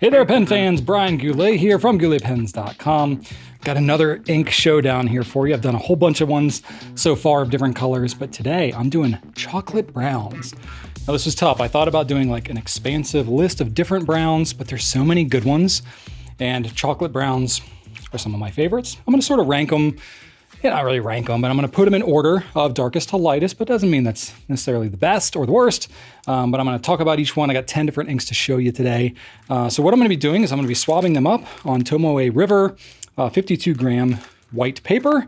Hey there, pen fans. Brian Goulet here from gouletpens.com. Got another ink showdown here for you. I've done a whole bunch of ones so far of different colors, but today I'm doing chocolate browns. Now this was tough. I thought about doing like an expansive list of different browns, but there's so many good ones, and chocolate browns are some of my favorites. I'm gonna sort of rank them. Yeah, not really rank them, but I'm going to put them in order of darkest to lightest, but doesn't mean that's necessarily the best or the worst. But I'm going to talk about each one. I got 10 different inks to show you today. So what I'm going to be doing is I'm going to be swabbing them up on Tomoe River 52 gram white paper.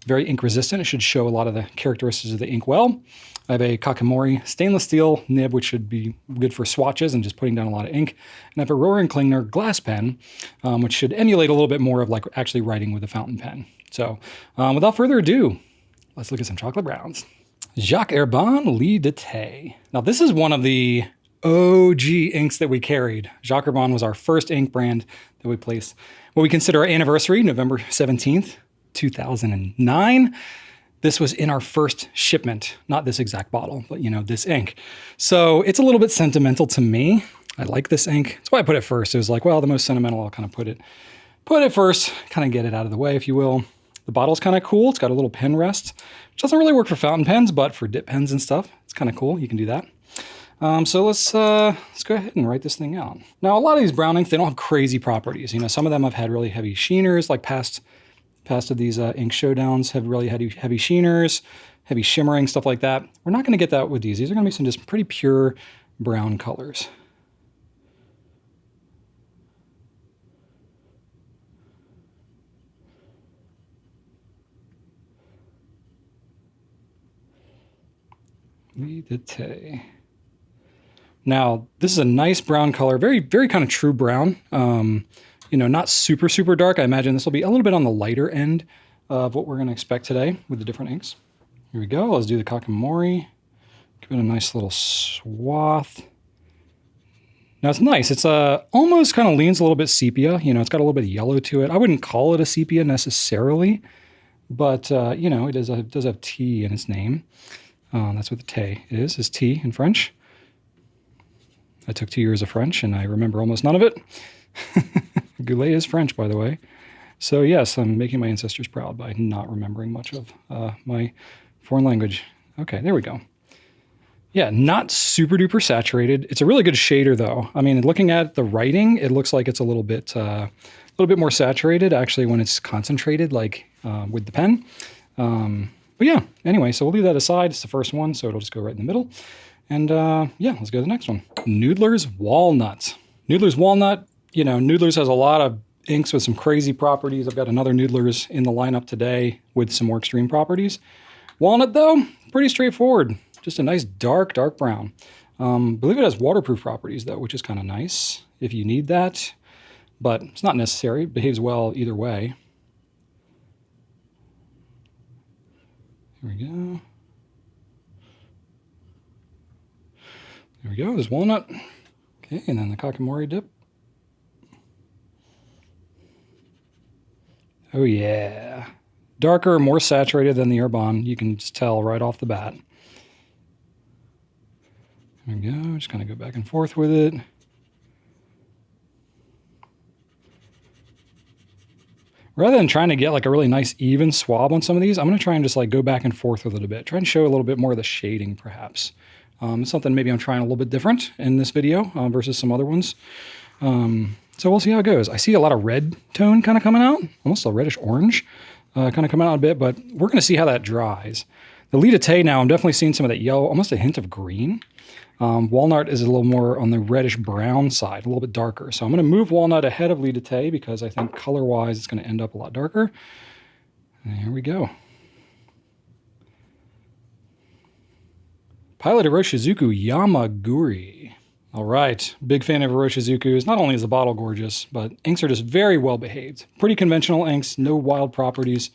Very ink resistant. It should show a lot of the characteristics of the ink well. I have a Kakimori stainless steel nib, which should be good for swatches and just putting down a lot of ink. And I have a Roaring Klingner glass pen, which should emulate a little bit more of like actually writing with a fountain pen. So without further ado, let's look at some chocolate browns. Jacques Herbin Lie. Now this is one of the OG inks that we carried. Jacques Herbin was our first ink brand that we placed. What we consider our anniversary, November 17th, 2009. This was in our first shipment, not this exact bottle, but you know, this ink. So it's a little bit sentimental to me. I like this ink. That's why I put it first. It was like, well, the most sentimental, I'll kind of put it first, kind of get it out of the way, if you will. The bottle's kind of cool. It's got a little pen rest, which doesn't really work for fountain pens, but for dip pens and stuff, it's kind of cool. You can do that. So let's go ahead and write this thing out. Now, a lot of these brown inks, they don't have crazy properties. You know, some of them have had really heavy sheeners, like past of these ink showdowns have really heavy sheeners, heavy shimmering, stuff like that. We're not going to get that with these. These are going to be some just pretty pure brown colors. Now, this is a nice brown color, very, very kind of true brown. You know, not super, super dark. I imagine this will be a little bit on the lighter end of what we're going to expect today with the different inks. Here we go. Let's do the Kakimori. Give it a nice little swath. Now it's nice. It's almost kind of leans a little bit sepia. You know, it's got a little bit of yellow to it. I wouldn't call it a sepia necessarily, but you know, it does have T in its name. That's what the te is T in French. I took 2 years of French and I remember almost none of it. Goulet is French, by the way. So yes, I'm making my ancestors proud by not remembering much of my foreign language. Okay, there we go. Yeah, not super duper saturated. It's a really good shader though. I mean, looking at the writing, it looks like it's a little bit more saturated actually when it's concentrated, like with the pen. But yeah, anyway, so we'll leave that aside. It's the first one, so it'll just go right in the middle. And yeah, let's go to the next one. Noodler's Walnut. Noodler's Walnut, you know, Noodler's has a lot of inks with some crazy properties. I've got another Noodler's in the lineup today with some more extreme properties. Walnut, though, pretty straightforward. Just a nice dark, dark brown. I believe it has waterproof properties, though, which is kind of nice if you need that. But it's not necessary. It behaves well either way. Here we go. There we go, there's Walnut. Okay, and then the Kakimori dip. Oh yeah. Darker, more saturated than the Herbin. You can just tell right off the bat. There we go, just kind of go back and forth with it. Rather than trying to get like a really nice even swab on some of these, I'm going to try and just like go back and forth with it a bit. Try and show a little bit more of the shading perhaps. It's something maybe I'm trying a little bit different in this video versus some other ones. So we'll see how it goes. I see a lot of red tone kind of coming out, almost a reddish orange kind of coming out a bit, but we're going to see how that dries. The Lie de now, I'm definitely seeing some of that yellow, almost a hint of green. Walnut is a little more on the reddish brown side, a little bit darker. So I'm going to move Walnut ahead of Lie de because I think color-wise it's going to end up a lot darker. And here we go. Pilot Iroshizuku Yama-guri. All right, big fan of Iroshizuku's. Not only is the bottle gorgeous, but inks are just very well behaved. Pretty conventional inks, no wild properties,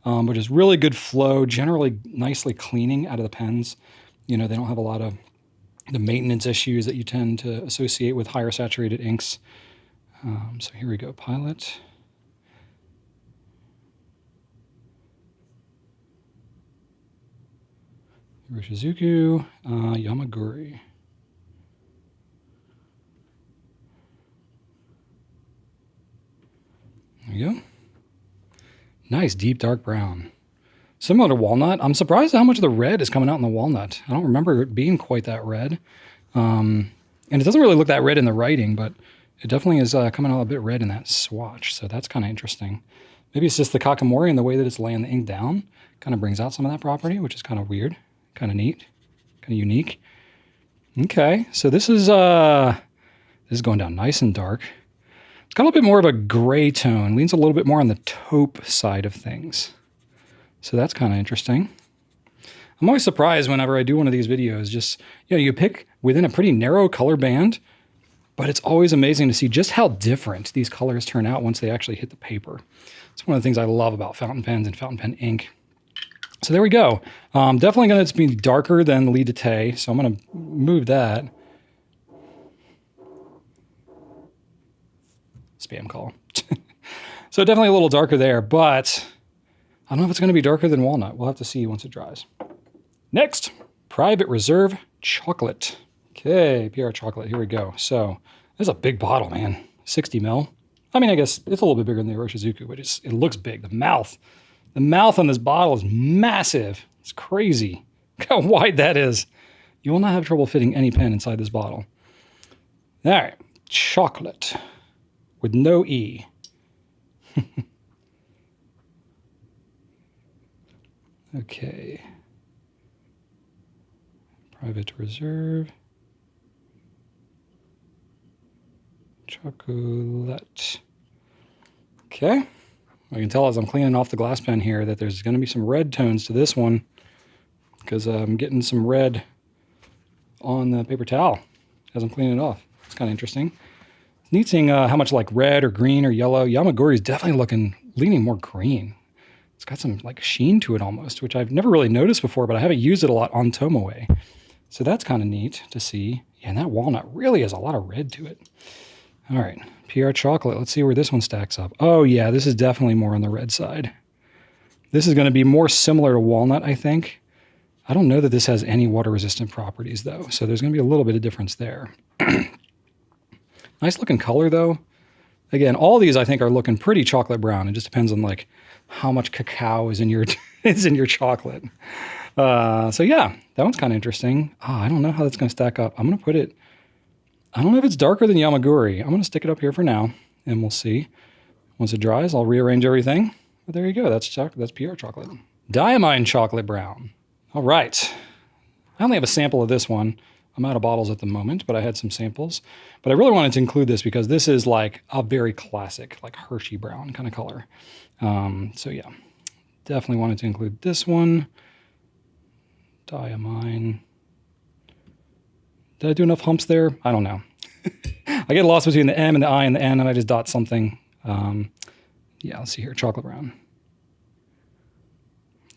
but just really good flow, generally nicely cleaning out of the pens. You know, they don't have a lot of the maintenance issues that you tend to associate with higher saturated inks. So here we go, Pilot. Iroshizuku, Yama-guri. There you go. Nice deep dark brown. Similar to walnut. I'm surprised at how much of the red is coming out in the walnut. I don't remember it being quite that red. And it doesn't really look that red in the writing, but it definitely is coming out a bit red in that swatch. So that's kind of interesting. Maybe it's just the Kakamori and the way that it's laying the ink down kind of brings out some of that property, which is kind of weird, kind of neat, kind of unique. Okay, so this is going down nice and dark. It's got a little bit more of a gray tone, leans a little bit more on the taupe side of things. So that's kind of interesting. I'm always surprised whenever I do one of these videos, just, you pick within a pretty narrow color band, but it's always amazing to see just how different these colors turn out once they actually hit the paper. It's one of the things I love about fountain pens and fountain pen ink. So there we go. Definitely going to be darker than Lie d'Ité, so I'm going to move that. Spam call. So definitely a little darker there, but I don't know if it's going to be darker than walnut. We'll have to see once it dries. Next, Private Reserve Chocolate. Okay, PR Chocolate, here we go. So this is a big bottle, man. 60 ml. I mean, I guess it's a little bit bigger than the Iroshizuku, but it looks big. The mouth on this bottle is massive. It's crazy. Look how wide that is. You will not have trouble fitting any pen inside this bottle. All right, chocolate with no E. Okay. Private Reserve. Chocolat. Okay. I can tell as I'm cleaning off the glass pen here that there's going to be some red tones to this one because I'm getting some red on the paper towel as I'm cleaning it off. It's kind of interesting. It's neat seeing how much like red or green or yellow. Yama-guri is definitely leaning more green. It's got some like sheen to it almost, which I've never really noticed before, but I haven't used it a lot on Tomoe. So that's kind of neat to see. Yeah, and that walnut really has a lot of red to it. All right, PR Chocolate. Let's see where this one stacks up. Oh yeah, this is definitely more on the red side. This is going to be more similar to walnut, I think. I don't know that this has any water-resistant properties though, so there's going to be a little bit of difference there. Nice looking color though. Again, all these I think are looking pretty chocolate brown. It just depends on like how much cacao is in your chocolate. So yeah, that one's kind of interesting. I don't know how that's going to stack up. I'm going to put it, I don't know if it's darker than Yama-guri. I'm going to stick it up here for now, and we'll see. Once it dries, I'll rearrange everything. But there you go. That's PR Chocolate. Diamine Chocolate Brown. All right. I only have a sample of this one. I'm out of bottles at the moment, but I had some samples. But I really wanted to include this because this is like a very classic, like Hershey brown kind of color. So yeah, definitely wanted to include this one. Diamine. Did I do enough humps there? I don't know. I get lost between the M and the I and the N, and I just dot something. Yeah, let's see here. Chocolate brown.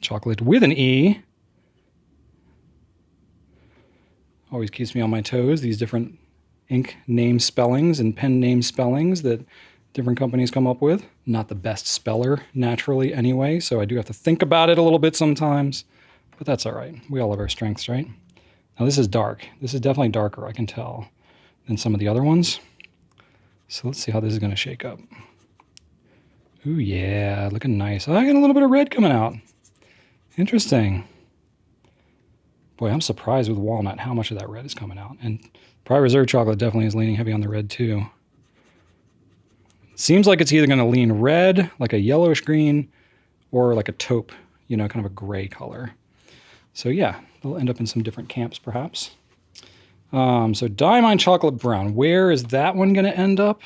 Chocolate with an E. Always keeps me on my toes, these different ink name spellings and pen name spellings that different companies come up with. Not the best speller, naturally, anyway, so I do have to think about it a little bit sometimes, but that's all right. We all have our strengths, right? Now this is dark. This is definitely darker, I can tell, than some of the other ones. So let's see how this is going to shake up. Ooh, yeah, looking nice. I got a little bit of red coming out. Interesting. Boy, I'm surprised with walnut how much of that red is coming out. And Private Reserve Chocolate definitely is leaning heavy on the red too. Seems like it's either going to lean red, like a yellowish green, or like a taupe, kind of a gray color. So yeah, they'll end up in some different camps perhaps. So Diamine Chocolate Brown, where is that one going to end up?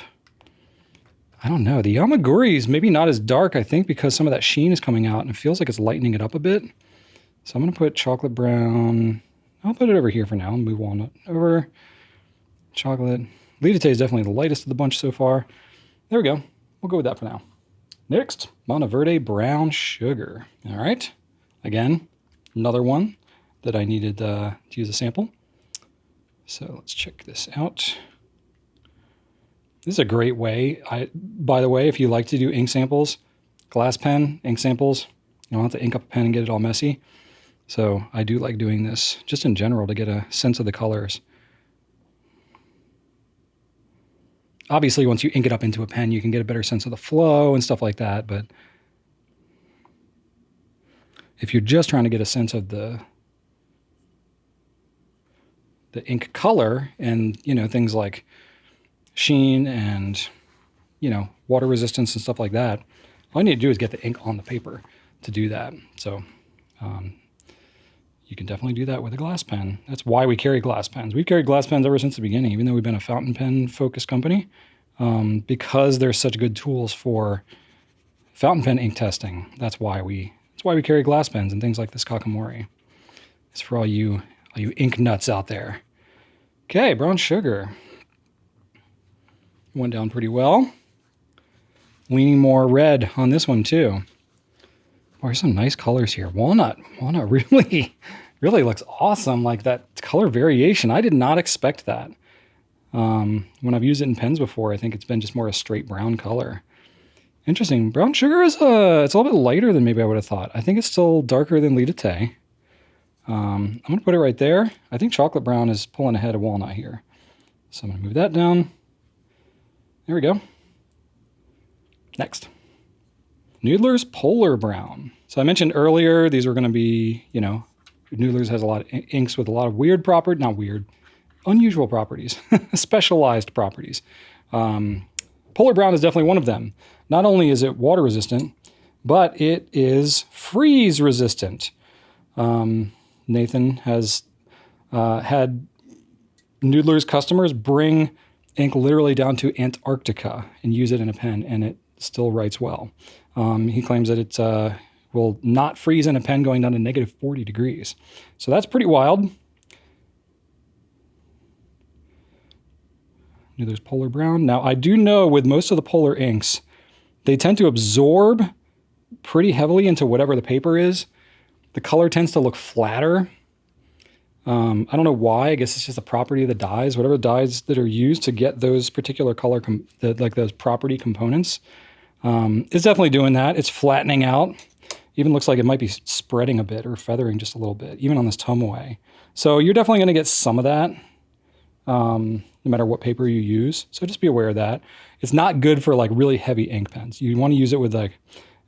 I don't know. The Yama-guri is maybe not as dark, I think, because some of that sheen is coming out and it feels like it's lightening it up a bit. So I'm going to put chocolate brown. I'll put it over here for now and move walnut over. Chocolate. Lie d'Ité is definitely the lightest of the bunch so far. There we go. We'll go with that for now. Next, Monteverde Brown Sugar. All right. Again, another one that I needed to use a sample. So let's check this out. This is a great way. By the way, if you like to do ink samples, glass pen, ink samples, you don't have to ink up a pen and get it all messy. So I do like doing this just in general to get a sense of the colors. Obviously, once you ink it up into a pen, you can get a better sense of the flow and stuff like that. But if you're just trying to get a sense of the ink color and, things like sheen and, water resistance and stuff like that, all you need to do is get the ink on the paper to do that. So you can definitely do that with a glass pen. That's why we carry glass pens. We've carried glass pens ever since the beginning, even though we've been a fountain pen focused company, because they're such good tools for fountain pen ink testing. That's why we carry glass pens and things like this Kakamori. It's for all you ink nuts out there. Okay, brown sugar. Went down pretty well. Leaning more red on this one too. Oh, there's some nice colors here. Walnut really looks awesome. Like that color variation. I did not expect that. When I've used it in pens before, I think it's been just more a straight brown color. Interesting. Brown sugar is it's a little bit lighter than maybe I would have thought. I think it's still darker than Lidate. I'm going to put it right there. I think chocolate brown is pulling ahead of walnut here. So I'm going to move that down. There we go. Next. Noodler's Polar Brown. So I mentioned earlier, these were going to be, Noodler's has a lot of inks with a lot of unusual properties, specialized properties. Polar Brown is definitely one of them. Not only is it water resistant, but it is freeze resistant. Nathan has had Noodler's customers bring ink literally down to Antarctica and use it in a pen, and it still writes well. He claims that it will not freeze in a pen going down to negative 40 degrees. So that's pretty wild. There's Polar Brown. Now, I do know with most of the polar inks, they tend to absorb pretty heavily into whatever the paper is. The color tends to look flatter. I don't know why. I guess it's just a property of the dyes, whatever dyes that are used to get those particular color, like those property components. It's definitely doing that. It's flattening out. Even looks like it might be spreading a bit or feathering just a little bit, even on this Tomoe. So you're definitely going to get some of that, no matter what paper you use. So just be aware of that. It's not good for like really heavy ink pens. You want to use it with like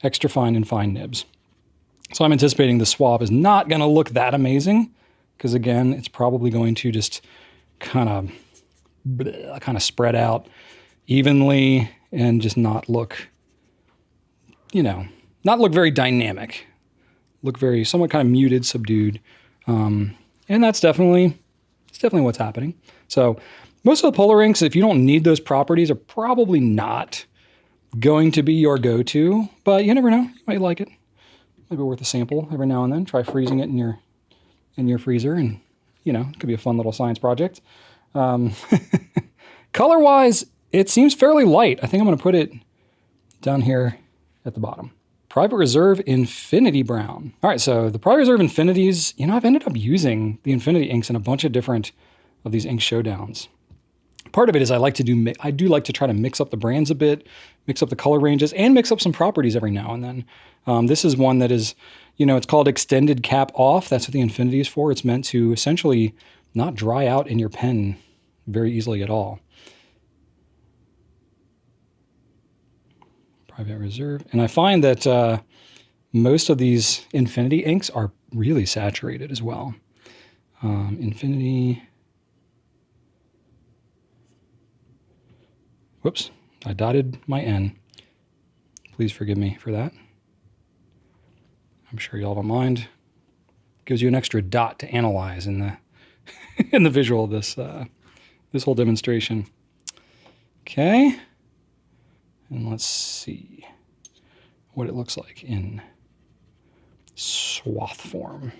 extra fine and fine nibs. So I'm anticipating the swab is not going to look that amazing because, again, it's probably going to just kind of spread out evenly and just not look, not look very dynamic. Look very somewhat kind of muted, subdued. And that's definitely what's happening. So most of the polar inks, if you don't need those properties, are probably not going to be your go-to, but you never know. You might like it. Might be worth a sample every now and then. Try freezing it in your freezer, and it could be a fun little science project. Color-wise, it seems fairly light. I think I'm going to put it down here at the bottom. Private Reserve Infinity Brown. All right, so the Private Reserve Infinities, I've ended up using the Infinity inks in a bunch of different of these ink showdowns. Part of it is I do like to try to mix up the brands a bit, mix up the color ranges, and mix up some properties every now and then. This is one that is, it's called Extended Cap Off. That's what the Infinity is for. It's meant to essentially not dry out in your pen very easily at all. Private Reserve. And I find that most of these Infinity inks are really saturated as well. Infinity. Whoops, I dotted my N. Please forgive me for that. I'm sure y'all don't mind. Gives you an extra dot to analyze in the in the visual of this this whole demonstration. Okay, and let's see what it looks like in swath form.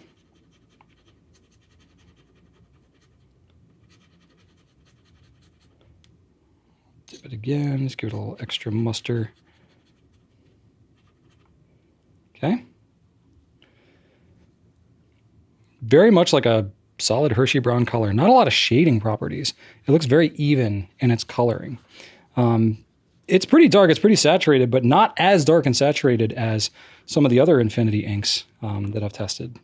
Dip it again, just give it a little extra muster. Okay. Very much like a solid Hershey brown color. Not a lot of shading properties. It looks very even in its coloring. It's pretty dark, it's pretty saturated, but not as dark and saturated as some of the other Infinity inks that I've tested.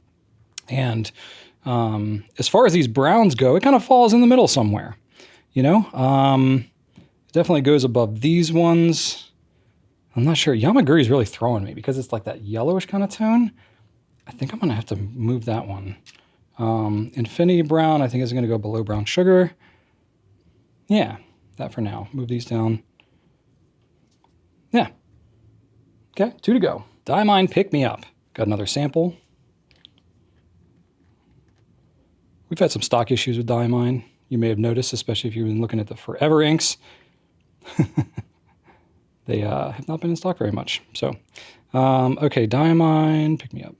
And as far as these browns go, it kind of falls in the middle somewhere. It Definitely goes above these ones. I'm not sure. Yama-guri is really throwing me because it's like that yellowish kind of tone. I think I'm going to have to move that one. Infinity Brown, I think is going to go below Brown Sugar. Yeah, that for now. Move these down. Yeah. Okay, 2 to go. Diamine Pick Me Up. Got another sample. We've had some stock issues with Diamine. You may have noticed, especially if you've been looking at the Forever inks. They have not been in stock very much. So, okay, Diamine Pick Me Up.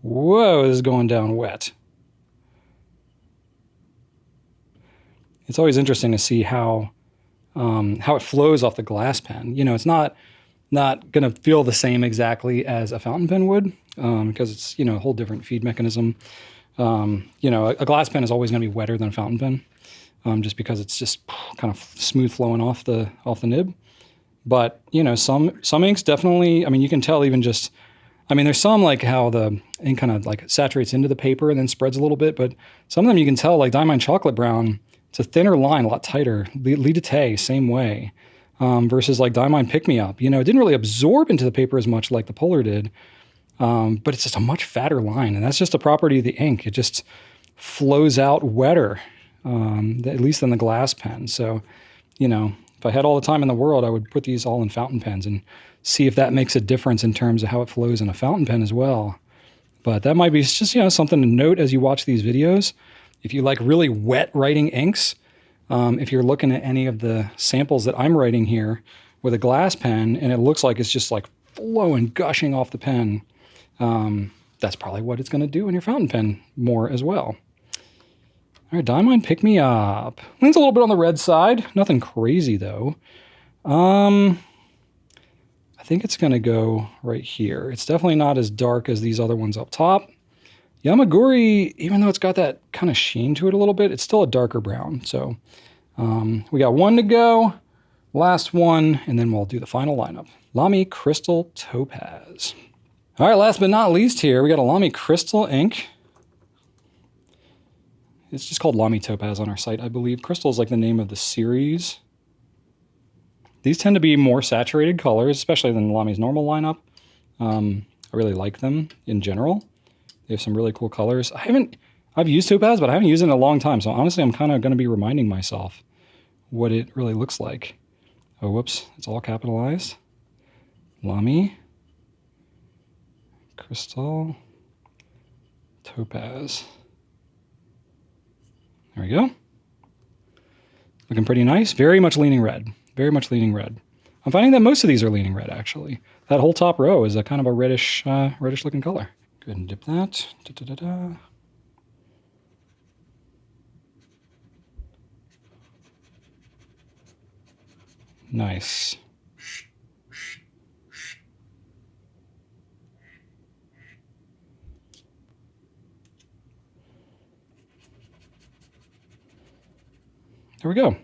Whoa, this is going down wet. It's always interesting to see how it flows off the glass pen. You know, it's not going to feel the same exactly as a fountain pen would because it's, you know, a whole different feed mechanism. You know, a glass pen is always going to be wetter than a fountain pen just because it's just kind of smooth flowing off the nib. But, you know, some inks definitely, I mean, you can tell even just, I mean, there's some like how the ink kind of like saturates into the paper and then spreads a little bit, but some of them you can tell, like Diamine Chocolate Brown, it's a thinner line, a lot tighter. Lie, same way, versus like Diamine Pick Me Up. You know, it didn't really absorb into the paper as much like the Polar did, but it's just a much fatter line, and that's just a property of the ink. It just flows out wetter, at least than the glass pen. So, you know, if I had all the time in the world, I would put these all in fountain pens and see if that makes a difference in terms of how it flows in a fountain pen as well. But that might be just, you know, something to note as you watch these videos. If you like really wet writing inks, if you're looking at any of the samples that I'm writing here with a glass pen and it looks like it's just like flowing, gushing off the pen, that's probably what it's going to do in your fountain pen more as well. All right, Diamine Pick Me Up. Leans a little bit on the red side. Nothing crazy, though. I think it's going to go right here. It's definitely not as dark as these other ones up top. Yama-guri, even though it's got that kind of sheen to it a little bit, it's still a darker brown. So we got 1 to go, last one, and then we'll do the final lineup. LAMY Crystal Topaz. All right, last but not least here, we got a LAMY Crystal ink. It's just called LAMY Topaz on our site, I believe. Crystal is like the name of the series. These tend to be more saturated colors, especially than LAMY's normal lineup. I really like them in general. They have some really cool colors. I've used Topaz, but I haven't used it in a long time. So honestly, I'm kind of going to be reminding myself what it really looks like. Oh, whoops. It's all capitalized. LAMY Crystal Topaz. There we go. Looking pretty nice. Very much leaning red. Very much leaning red. I'm finding that most of these are leaning red, actually. That whole top row is a kind of a reddish looking color. Go ahead and dip that. Da-da-da-da. Nice. There we go.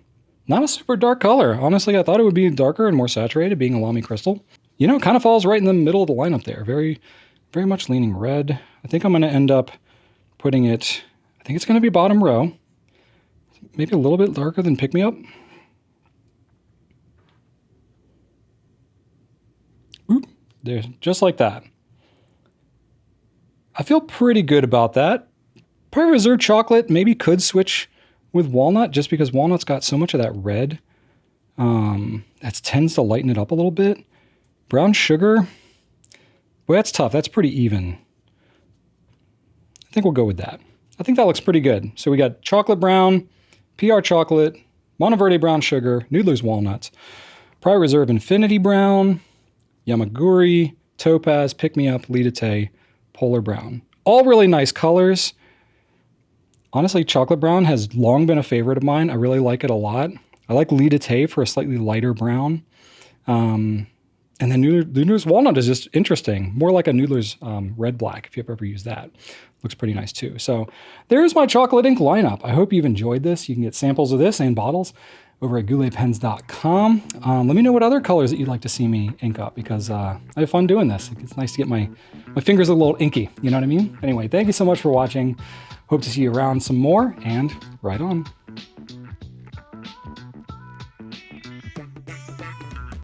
Not a super dark color. Honestly, I thought it would be darker and more saturated, being a LAMY Crystal. You know, it kind of falls right in the middle of the lineup there. Very, very much leaning red. I think I'm going to end up putting it, I think it's going to be bottom row. Maybe a little bit darker than Pick Me Up. Oop, there, just like that. I feel pretty good about that. Probably Reserve Chocolate maybe could switch with Walnut, just because Walnut's got so much of that red. That tends to lighten it up a little bit. Brown Sugar, boy, that's tough. That's pretty even. I think we'll go with that. I think that looks pretty good. So we got Chocolate Brown, PR Chocolate, Monteverde Brown Sugar, Noodler's Walnuts, Private Reserve Infinity Brown, Yama-guri, Topaz, Pick Me Up, Lie, Polar Brown. All really nice colors. Honestly, Chocolate Brown has long been a favorite of mine. I really like it a lot. I like Lie for a slightly lighter brown. And then Noodler's Walnut is just interesting. More like a Noodler's red-black, if you've ever used that. Looks pretty nice too. So there's my chocolate ink lineup. I hope you've enjoyed this. You can get samples of this and bottles over at gouletpens.com. Let me know what other colors that you'd like to see me ink up, because I have fun doing this. It's nice to get my fingers a little inky, you know what I mean? Anyway, thank you so much for watching. Hope to see you around some more, and right on.